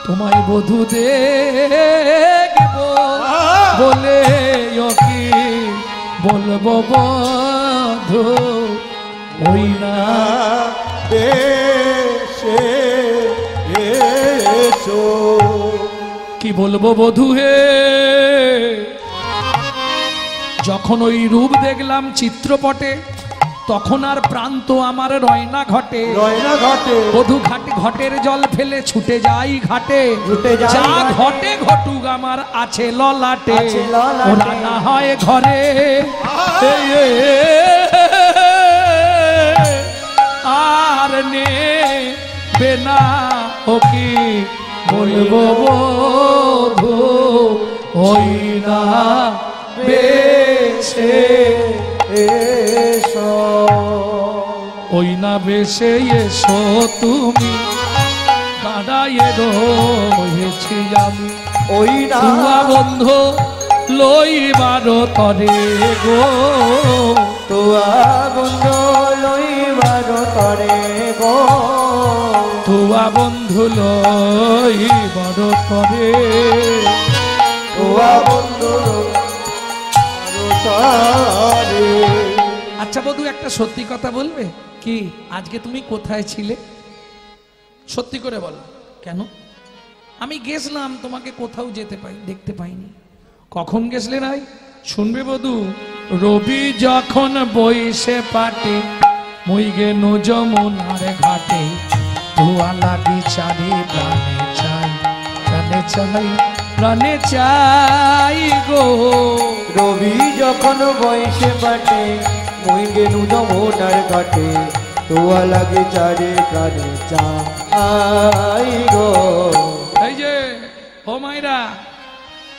তোমায় বধূ দেখব বলে ও কি বলবো বধূ ওই না। দেশে এসো। কি বলবো বধূ হে, যখন ওই রূপ দেখলাম চিত্রপটে, তখন আর প্রান্ত আমার রয়না ঘটে। রয়না ঘটে। বধূ ঘাটে ঘটের জল ফেলে ছুটে যাই ঘাটে, ছুটে যাই যা ঘাটে। ঘটে ঘটুক আমার আছে ললাটে, আছে ললাটে। ওরা না হয় ঘরে আর নে বেনা ও কি বলবো বধূ ওই না বেশে এসো। ওই না বেশে এসো তুমি, দাঁড়াইয়ে রয়েছি আমি ওই না তুয়া বন্ধু লইবার তরে গো, তোয়া বন্ধু লইবার তরে গো, তুয়া বন্ধু লইবার তরে। তোয়া বন্ধু তারে। আচ্ছা বধূ, একটা সত্যি কথা বলবে কি, আজকে তুমি কোথায় ছিলে? সত্যি করে বলো। কেন? আমি গেছিলাম, তোমাকে কোথাও যেতে পাই দেখতে পাইনি। কখন গেছলে নাই শুনবে বধূ? রবি যখন বইসে পাটে, মুই গেনু যমুনার ঘাটে, ধোয়া লাগি চারি প্রাণে চাই, প্রাণে চাই, প্রাণে চাই গো। রবি যখন বয়সে বাটে, মই গেলু যমুনার ঘাটে, তোয়া লাগে চারে প্রাণে চাই গো। এই যে ও মাইরা,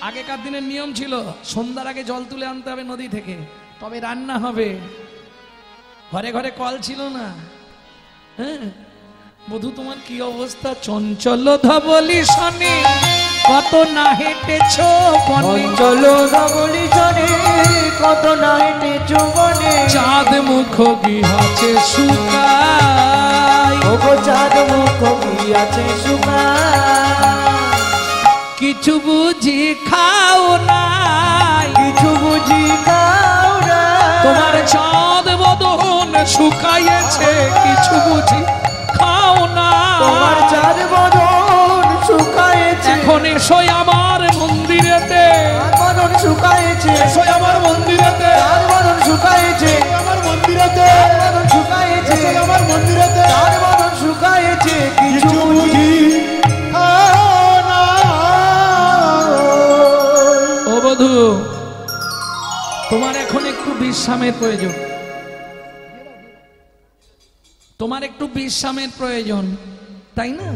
আগেকার দিনের নিয়ম ছিল সন্ধ্যার আগে জল তুলে আনতে হবে নদী থেকে, তবে রান্না হবে। ঘরে ঘরে কল ছিল না। হ্যাঁ বধূ, তোমার কি অবস্থা? চঞ্চল ধবলি শনি কত না হেঁটেছো বনে, অঞ্চল ধবলি শনি কত না হেঁটেছো বনে, চাঁদ মুখ গিহাছে শুকাই, ওগো চাঁদ মুখ গিয়াছে শুকাই, কিছু বুঝি খাও নাই, কিছু বুঝি খাও না, তোমার চাঁদ বদন শুকাইয়েছে, কিছু বুঝি খাও না। তোমার চাঁদ বদন শুকায়েছে, এখন এসো আমার মন্দিরেতে, চাঁদ বদন শুকায়েছে, এসো আমার মন্দিরেতে, চাঁদ বদন শুকায়েছে, আমার মন্দিরেতে। চাঁদ বদন শুকায়েছে, আমার মন্দিরেতে। চাঁদ বদন শুকায়েছে, কিছু কিছু বুঝি বুঝি খাও না। ও বধূ, তোমার এখন একটু বিশ্রামের প্রয়োজন, তোমার একটু বিশ্রামের প্রয়োজন, তাই না?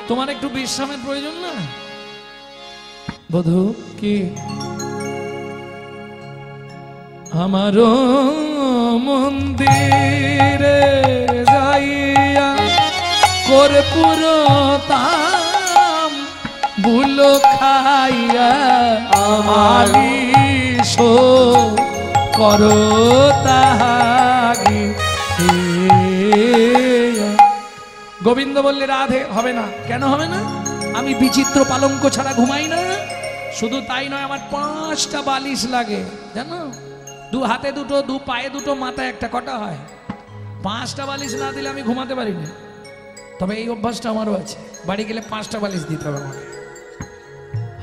তোমার একটু বিশ্রামের প্রয়োজন না বধূ? কি আমারও মন্দিরে যাইয়া কর্পূর তাম বুলো খাইয়া আলিশ করো তাহাগি। গোবিন্দ বললে রাধে হবে না। কেন হবে না? আমি বিচিত্র পালঙ্ক ছাড়া ঘুমাই না। শুধু তাই নয়, আমার 5টা বালিশ লাগে জানো, 2 হাতে 2টো, 2 পায়ে 2টো, মাথায় একটা, কটা হয়? 5টা বালিশ না দিলে আমি ঘুমাতে পারি না। তবে এই অভ্যাসটা আমারও আছে, বাড়ি গেলে 5টা বালিশ দিতে হবে আমাকে।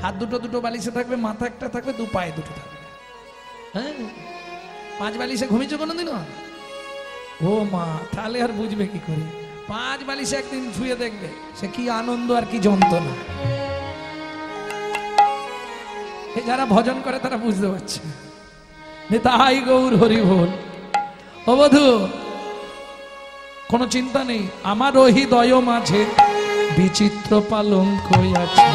হাত 2টো বালিশে থাকবে, মাথা একটা থাকবে, 2 পায়ে 2টো থাকবে। হ্যাঁ, 5 বালিশে ঘুমিয়েছো কোনোদিনও? ও মা, তাহলে আর বুঝবে কি করে? 5 বালিশে একদিন শুয়ে দেখবে সে কি আনন্দ আর কি যন্ত্রণা। যারা ভজন করে তারা বুঝতে পারছে। তাই গৌর হরি বল। ও বধূ, কোনো চিন্তা নেই, আমার হৃদয় মাঝে বিচিত্র পালঙ্ক আছে।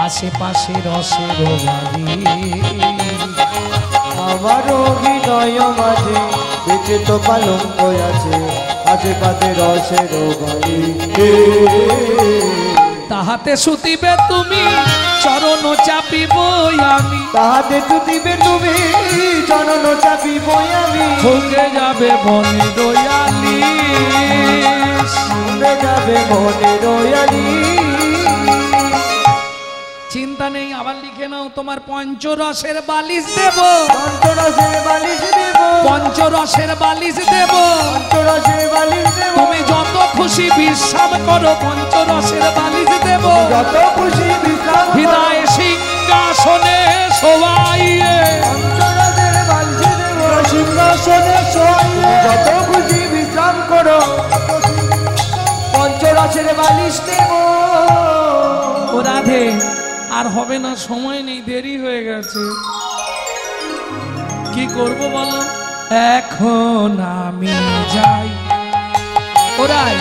আশেপাশে রসের বাড়ি। আমার হৃদয় মাঝে বেঁচে তো পালঙ্ক আছে, আশেপাশে রসের বাড়ি। তাহাতে শুতিবে তুমি চরণ চাপিব আমি, তাহাতে তুতিবে তুমি চরণ চাপিব আমি। ভুগে যাবে বনে দয়ালি, ভুগে যাবে বনে দয়ালি। চিন্তা নেই, আবার লিখে নাও, তোমার পঞ্চরসের বালিশ দেব, পঞ্চরসের বালিশ দেব, পঞ্চরসের বালিশ দেব। পঞ্চরসের বালিশ দেব। তুমি যত খুশি বিশ্রাম করো, পঞ্চরসের বালিশ দেব। যত খুশি বিশ্রাম করো। হৃদয় সিংহাসনে শোয়াইয়ে, পঞ্চরসের বালিশ দেব। সিংহাসনে শোয়াইয়ে যত খুশি বিশ্রাম করো, পঞ্চরসের বালিশ দেব। ও রাধে, আর হবে না, সময় নেই, দেরি হয়ে গেছে। কি করব বলো? এখন আমি যাই, ওরাই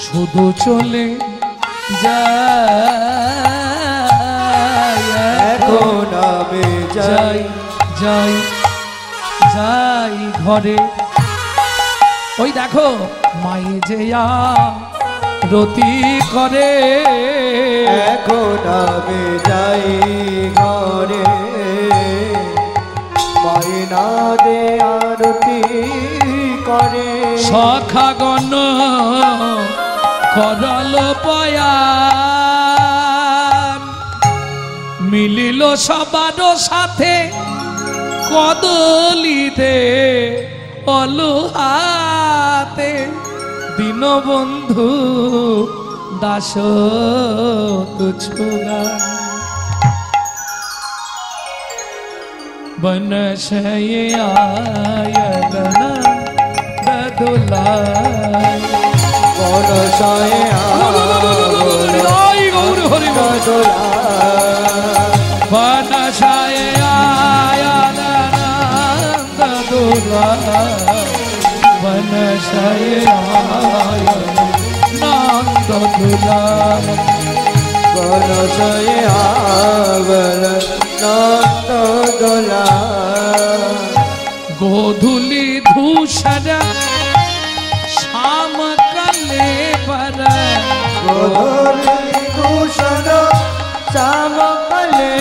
শুধু চলে যাই, এখন আমি যাই যাই যাই ঘরে। ওই দেখো মায়ে যে রতি করে, এখন আমি যাই ঘরে। মাইনা দে আরতি করে। সখাগণ করল পয়ান, মিলিল সবার সাথে কদলিতে অলুহাতে। দীনবন্ধু দাস তুছুগা, বনশয়ে আয়তন দদুলাই। বনশয়ে জয় গৌর হরি বল। বনশয়ে আয়তন দদুলাই, বনশয়ে আয়তন দদুলাই। বনশয়ে আবল নন্দ দোলা। গোধূলি ধূসর শ্যাম কালে বর, গোধূলি ভূষণ শ্যাম কালে